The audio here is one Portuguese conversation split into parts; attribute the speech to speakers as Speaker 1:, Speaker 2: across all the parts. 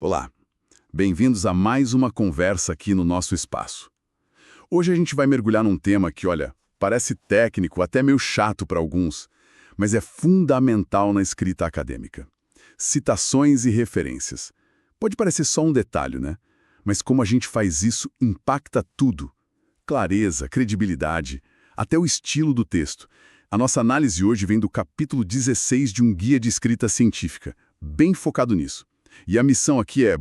Speaker 1: Olá, bem-vindos a mais uma conversa aqui no nosso espaço. Hoje a gente vai mergulhar num tema que, olha, parece técnico, até meio chato para alguns, mas é fundamental na escrita acadêmica. Citações e referências. Pode parecer só um detalhe, né? Mas como a gente faz isso impacta tudo. Clareza, credibilidade, até o estilo do texto. A nossa análise hoje vem do capítulo 16 de um guia de escrita científica, bem focado nisso. E a missão aqui é,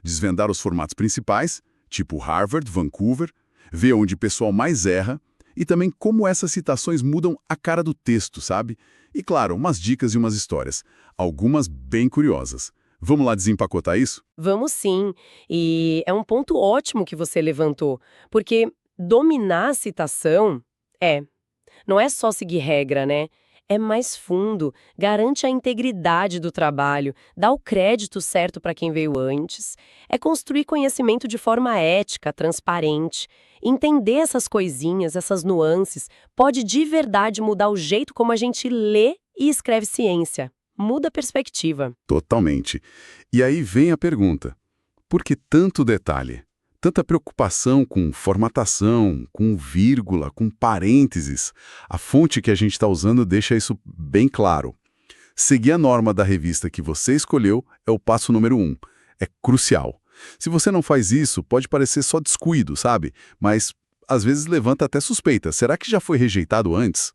Speaker 1: desvendar os formatos principais, tipo Harvard, Vancouver, ver onde o pessoal mais erra, e também como essas citações mudam a cara do texto, sabe? E claro, umas dicas e umas histórias, algumas bem curiosas. Vamos lá desempacotar isso?
Speaker 2: Vamos sim, e é um ponto ótimo que você levantou, porque dominar a citação não é só seguir regra, né? É mais fundo, garante a integridade do trabalho, dá o crédito certo para quem veio antes, é construir conhecimento de forma ética, transparente. Entender essas coisinhas, essas nuances, pode de verdade mudar o jeito como a gente lê e escreve ciência. Muda a perspectiva.
Speaker 1: Totalmente. E aí vem a pergunta: por que tanto detalhe? Tanta preocupação com formatação, com vírgula, com parênteses. A fonte que a gente está usando deixa isso bem claro. Seguir a norma da revista que você escolheu é o passo número 1. É crucial. Se você não faz isso, pode parecer só descuido, sabe? Mas, às vezes, levanta até suspeita. Será que já foi rejeitado antes?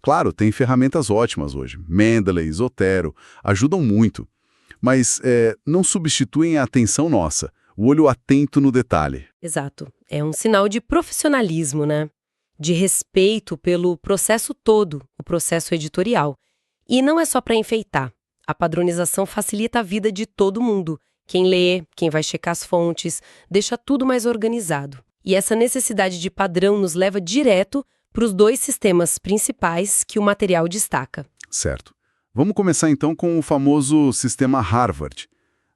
Speaker 1: Claro, tem ferramentas ótimas hoje. Mendeley, Zotero, ajudam muito. Mas não substituem a atenção nossa. O olho atento no detalhe.
Speaker 2: Exato. É um sinal de profissionalismo, né? De respeito pelo processo todo, o processo editorial. E não é só para enfeitar. A padronização facilita a vida de todo mundo. Quem lê, quem vai checar as fontes, deixa tudo mais organizado. E essa necessidade de padrão nos leva direto para os dois sistemas principais que o material destaca.
Speaker 1: Certo. Vamos começar então com o famoso sistema Harvard,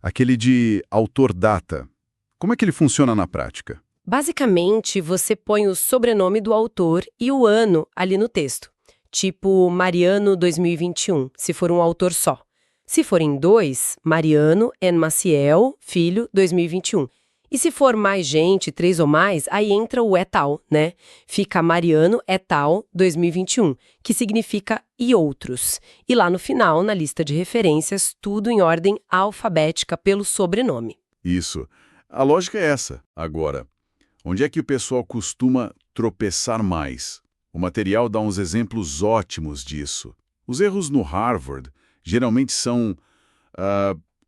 Speaker 1: aquele de autor-data. Como é que ele funciona na prática?
Speaker 2: Basicamente, você põe o sobrenome do autor e o ano ali no texto. Tipo Mariano 2021, se for um autor só. Se forem dois, Mariano N. Maciel, filho, 2021. E se for mais gente, 3 ou mais, aí entra o et al, né? Fica Mariano et al. 2021, que significa e outros. E lá no final, na lista de referências, tudo em ordem alfabética pelo sobrenome.
Speaker 1: Isso. A lógica é essa. Agora, onde é que o pessoal costuma tropeçar mais? O material dá uns exemplos ótimos disso. Os erros no Harvard geralmente são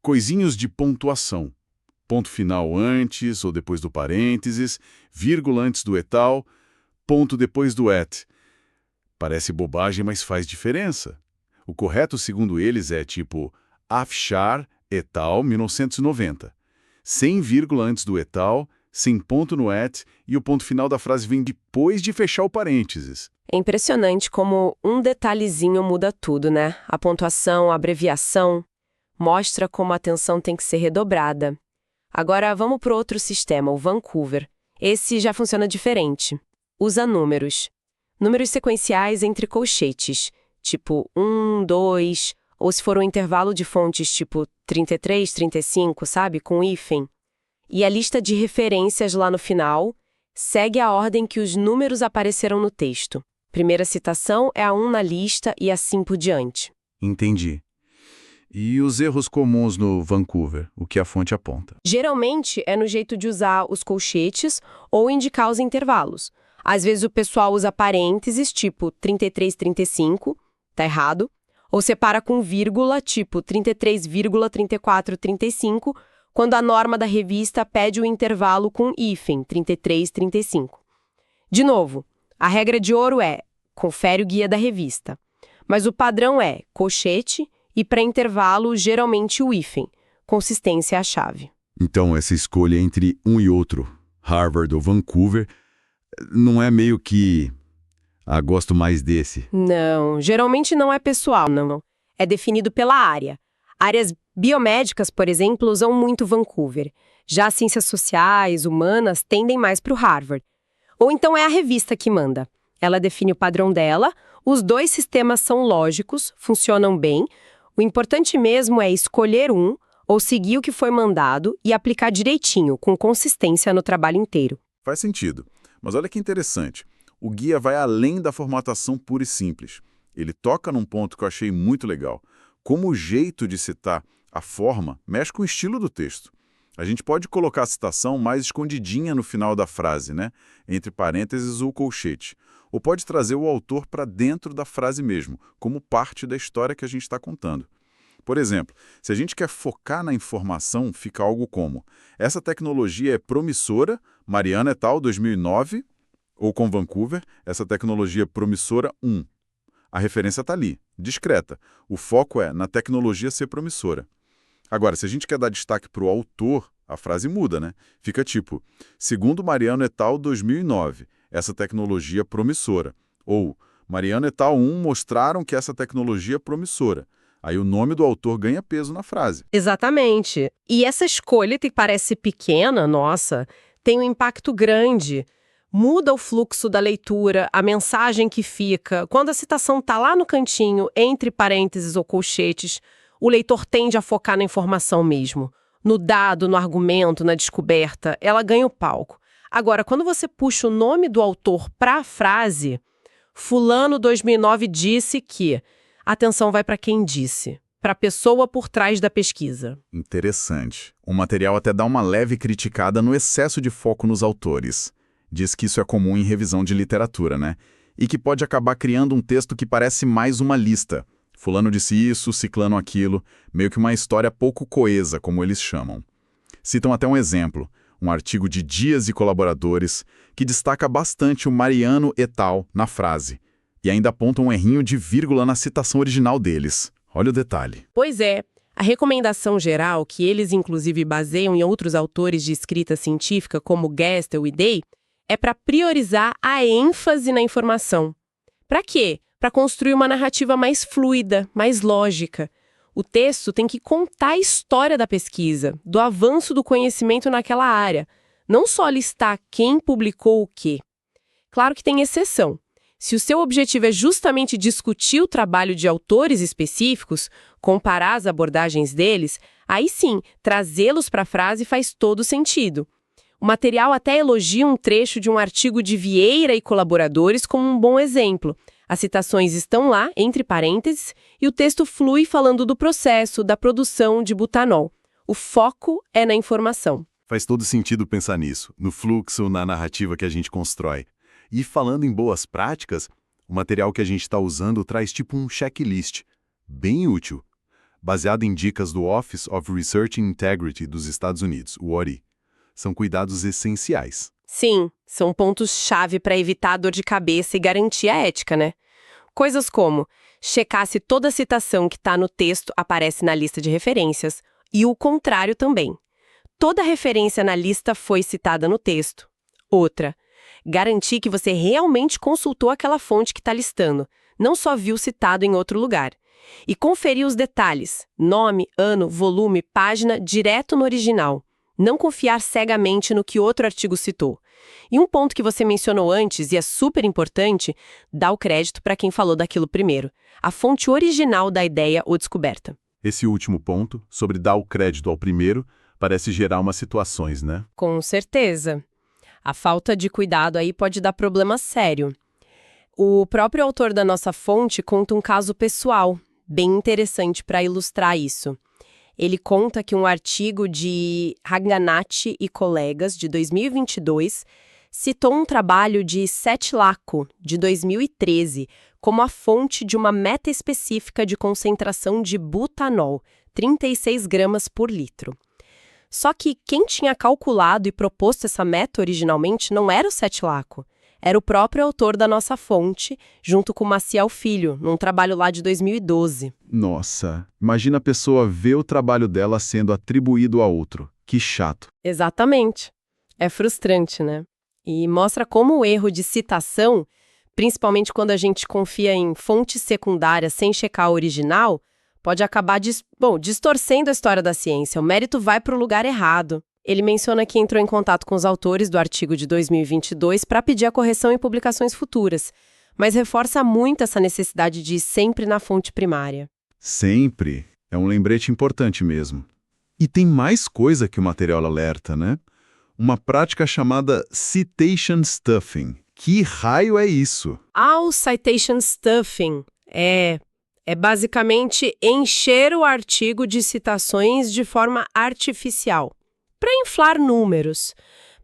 Speaker 1: coisinhos de pontuação. Ponto final antes ou depois do parênteses, vírgula antes do et al, ponto depois do et. Parece bobagem, mas faz diferença. O correto, segundo eles, é tipo Afshar et al. 1990. Sem vírgula antes do et al, sem ponto no et, e o ponto final da frase vem depois de fechar o parênteses.
Speaker 2: É impressionante como um detalhezinho muda tudo, né? A pontuação, a abreviação, mostra como a atenção tem que ser redobrada. Agora vamos para o outro sistema, o Vancouver. Esse já funciona diferente. Usa números. Números sequenciais entre colchetes, tipo 1, 2, ou se for um intervalo de fontes tipo 33, 35, sabe, com hífen. E a lista de referências lá no final segue a ordem que os números apareceram no texto. Primeira citação é a 1 na lista e assim por diante.
Speaker 1: Entendi. E os erros comuns no Vancouver, o que a fonte aponta?
Speaker 2: Geralmente é no jeito de usar os colchetes ou indicar os intervalos. Às vezes o pessoal usa parênteses, tipo 33, 35, tá errado. Ou separa com vírgula, tipo 33,34, 35, quando a norma da revista pede o intervalo com hífen, 33, 35. De novo, a regra de ouro é, confere o guia da revista. Mas o padrão é colchete e para intervalo, geralmente o hífen. Consistência é a chave.
Speaker 1: Então, essa escolha entre um e outro, Harvard ou Vancouver, não é meio que gosto mais desse?
Speaker 2: Não, geralmente não é pessoal, não. É definido pela área. Áreas biomédicas, por exemplo, usam muito Vancouver. Já ciências sociais, humanas, tendem mais para o Harvard. Ou então é a revista que manda. Ela define o padrão dela, os dois sistemas são lógicos, funcionam bem. O importante mesmo é escolher um, ou seguir o que foi mandado e aplicar direitinho, com consistência no trabalho inteiro.
Speaker 1: Faz sentido. Mas olha que interessante. O guia vai além da formatação pura e simples. Ele toca num ponto que eu achei muito legal. Como o jeito de citar, a forma, mexe com o estilo do texto. A gente pode colocar a citação mais escondidinha no final da frase, né? Entre parênteses ou colchete. Ou pode trazer o autor para dentro da frase mesmo, como parte da história que a gente está contando. Por exemplo, se a gente quer focar na informação, fica algo como: essa tecnologia é promissora, Mariana et al., 2009, ou com Vancouver, essa tecnologia é promissora 1. A referência está ali, discreta. O foco é na tecnologia ser promissora. Agora, se a gente quer dar destaque para o autor, a frase muda, né? Fica tipo: segundo Mariano et al., 2009, essa tecnologia é promissora. Ou Mariano et al. 1 mostraram que essa tecnologia é promissora. Aí o nome do autor ganha peso na frase.
Speaker 2: Exatamente. E essa escolha que parece pequena, nossa, tem um impacto grande. Muda o fluxo da leitura, a mensagem que fica. Quando a citação está lá no cantinho, entre parênteses ou colchetes, o leitor tende a focar na informação mesmo. No dado, no argumento, na descoberta, ela ganha o palco. Agora, quando você puxa o nome do autor para a frase, fulano 2009 disse que... A atenção vai para quem disse, para a pessoa por trás da pesquisa.
Speaker 1: Interessante. O material até dá uma leve criticada no excesso de foco nos autores. Diz que isso é comum em revisão de literatura, né? E que pode acabar criando um texto que parece mais uma lista. Fulano disse isso, ciclano aquilo, meio que uma história pouco coesa, como eles chamam. Citam até um exemplo, um artigo de Dias e colaboradores, que destaca bastante o Mariano et al. Na frase. E ainda aponta um errinho de vírgula na citação original deles. Olha o detalhe.
Speaker 2: Pois é. A recomendação geral, que eles inclusive baseiam em outros autores de escrita científica, como Gestel e Day, é para priorizar a ênfase na informação. Para quê? Para construir uma narrativa mais fluida, mais lógica. O texto tem que contar a história da pesquisa, do avanço do conhecimento naquela área, não só listar quem publicou o quê. Claro que tem exceção. Se o seu objetivo é justamente discutir o trabalho de autores específicos, comparar as abordagens deles, aí sim, trazê-los para a frase faz todo sentido. O material até elogia um trecho de um artigo de Vieira e colaboradores como um bom exemplo. As citações estão lá, entre parênteses, e o texto flui falando do processo, da produção de butanol. O foco é na informação.
Speaker 3: Faz todo sentido pensar nisso, no fluxo, na narrativa que a gente constrói. E falando em boas práticas, o material que a gente está usando traz tipo um checklist, bem útil, baseado em dicas do Office of Research Integrity dos Estados Unidos, o ORI. São cuidados essenciais.
Speaker 2: Sim, são pontos-chave para evitar a dor de cabeça e garantir a ética, né? Coisas como checar se toda citação que está no texto aparece na lista de referências, e o contrário também. Toda referência na lista foi citada no texto. Outra, garantir que você realmente consultou aquela fonte que está listando, não só viu citado em outro lugar. E conferir os detalhes, nome, ano, volume, página, direto no original. Não confiar cegamente no que outro artigo citou. E um ponto que você mencionou antes, e é super importante, dá o crédito para quem falou daquilo primeiro. A fonte original da ideia ou descoberta.
Speaker 3: Esse último ponto, sobre dar o crédito ao primeiro, parece gerar umas situações, né?
Speaker 2: Com certeza. A falta de cuidado aí pode dar problema sério. O próprio autor da nossa fonte conta um caso pessoal, bem interessante para ilustrar isso. Ele conta que um artigo de Ragnanath e colegas, de 2022, citou um trabalho de Setlako, de 2013, como a fonte de uma meta específica de concentração de butanol, 36 gramas por litro. Só que quem tinha calculado e proposto essa meta originalmente não era o Setlako, era o próprio autor da nossa fonte, junto com Maciel Filho, num trabalho lá de 2012.
Speaker 3: Nossa, imagina a pessoa ver o trabalho dela sendo atribuído a outro. Que chato.
Speaker 2: Exatamente. É frustrante, né? E mostra como o erro de citação, principalmente quando a gente confia em fontes secundárias sem checar a original, pode acabar distorcendo a história da ciência. O mérito vai para o lugar errado. Ele menciona que entrou em contato com os autores do artigo de 2022 para pedir a correção em publicações futuras, mas reforça muito essa necessidade de ir sempre na fonte primária.
Speaker 3: Sempre. É um lembrete importante mesmo. E tem mais coisa que o material alerta, né? Uma prática chamada citation stuffing. Que raio é isso?
Speaker 2: O citation stuffing é basicamente encher o artigo de citações de forma artificial, para inflar números.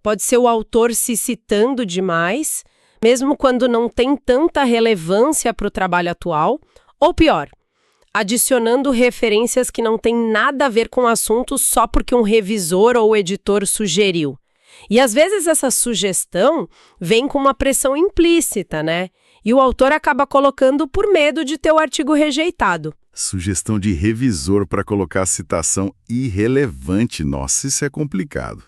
Speaker 2: Pode ser o autor se citando demais, mesmo quando não tem tanta relevância para o trabalho atual, ou pior, adicionando referências que não têm nada a ver com o assunto só porque um revisor ou editor sugeriu. E às vezes essa sugestão vem com uma pressão implícita, né? E o autor acaba colocando por medo de ter o artigo rejeitado.
Speaker 1: Sugestão de revisor para colocar citação irrelevante. Nossa, isso é complicado.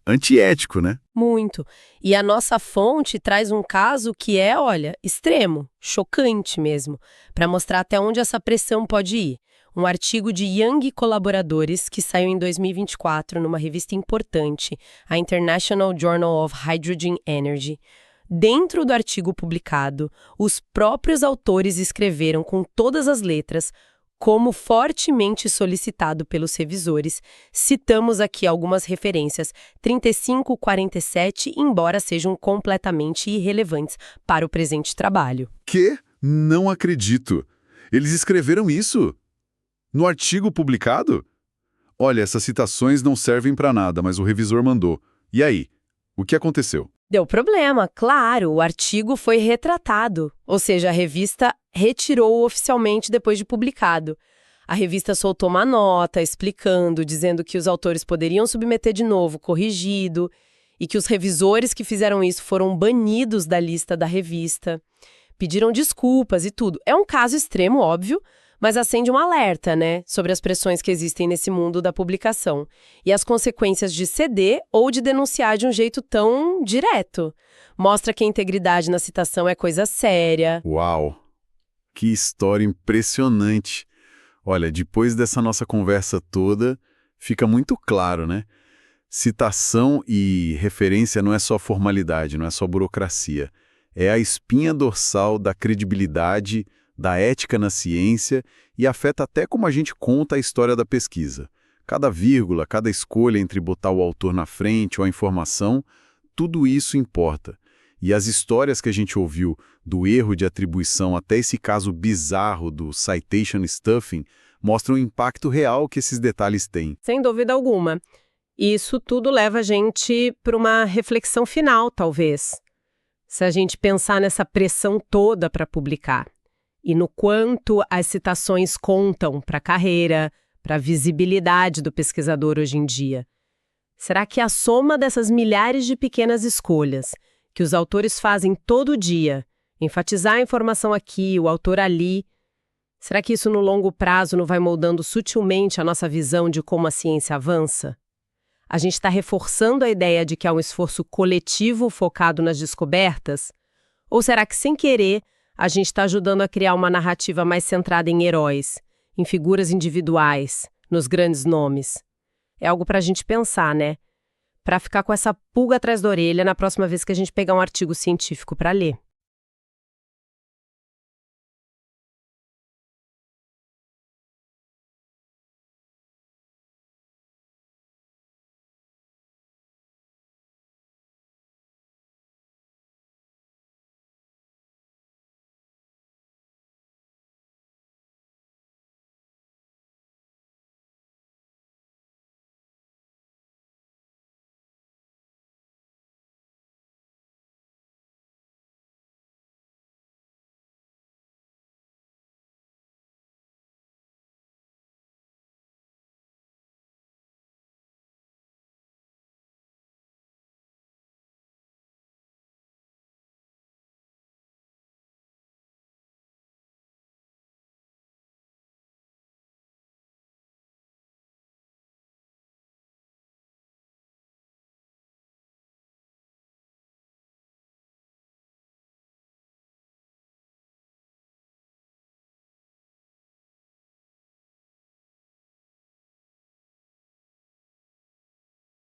Speaker 1: Antiético, né?
Speaker 2: Muito. E a nossa fonte traz um caso que é, olha, extremo, chocante mesmo, para mostrar até onde essa pressão pode ir. Um artigo de Young e colaboradores que saiu em 2024 numa revista importante, a International Journal of Hydrogen Energy. Dentro do artigo publicado, os próprios autores escreveram com todas as letras, como fortemente solicitado pelos revisores. Citamos aqui algumas referências, 35 e 47, embora sejam completamente irrelevantes para o presente trabalho.
Speaker 1: Que? Não acredito. Eles escreveram isso? No artigo publicado? Olha, essas citações não servem para nada, mas o revisor mandou. E aí? O que aconteceu?
Speaker 2: Deu problema, claro, o artigo foi retratado, ou seja, a revista retirou oficialmente depois de publicado. A revista soltou uma nota explicando, dizendo que os autores poderiam submeter de novo, corrigido, e que os revisores que fizeram isso foram banidos da lista da revista. Pediram desculpas e tudo. É um caso extremo, óbvio, mas acende um alerta, né, sobre as pressões que existem nesse mundo da publicação e as consequências de ceder ou de denunciar de um jeito tão direto. Mostra que a integridade na citação é coisa séria.
Speaker 1: Uau! Que história impressionante! Olha, depois dessa nossa conversa toda, fica muito claro, né? Citação e referência não é só formalidade, não é só burocracia. É a espinha dorsal da credibilidade, da ética na ciência e afeta até como a gente conta a história da pesquisa. Cada vírgula, cada escolha entre botar o autor na frente ou a informação, tudo isso importa. E as histórias que a gente ouviu, do erro de atribuição até esse caso bizarro do citation stuffing, mostram o impacto real que esses detalhes têm.
Speaker 2: Sem dúvida alguma. Isso tudo leva a gente para uma reflexão final, talvez. Se a gente pensar nessa pressão toda para publicar. E no quanto as citações contam para a carreira, para a visibilidade do pesquisador hoje em dia. Será que a soma dessas milhares de pequenas escolhas que os autores fazem todo dia, enfatizar a informação aqui, o autor ali, será que isso no longo prazo não vai moldando sutilmente a nossa visão de como a ciência avança? A gente está reforçando a ideia de que há um esforço coletivo focado nas descobertas? Ou será que, sem querer, a gente está ajudando a criar uma narrativa mais centrada em heróis, em figuras individuais, nos grandes nomes? É algo para a gente pensar, né? Para ficar com essa pulga atrás da orelha na próxima vez que a gente pegar um artigo científico para ler.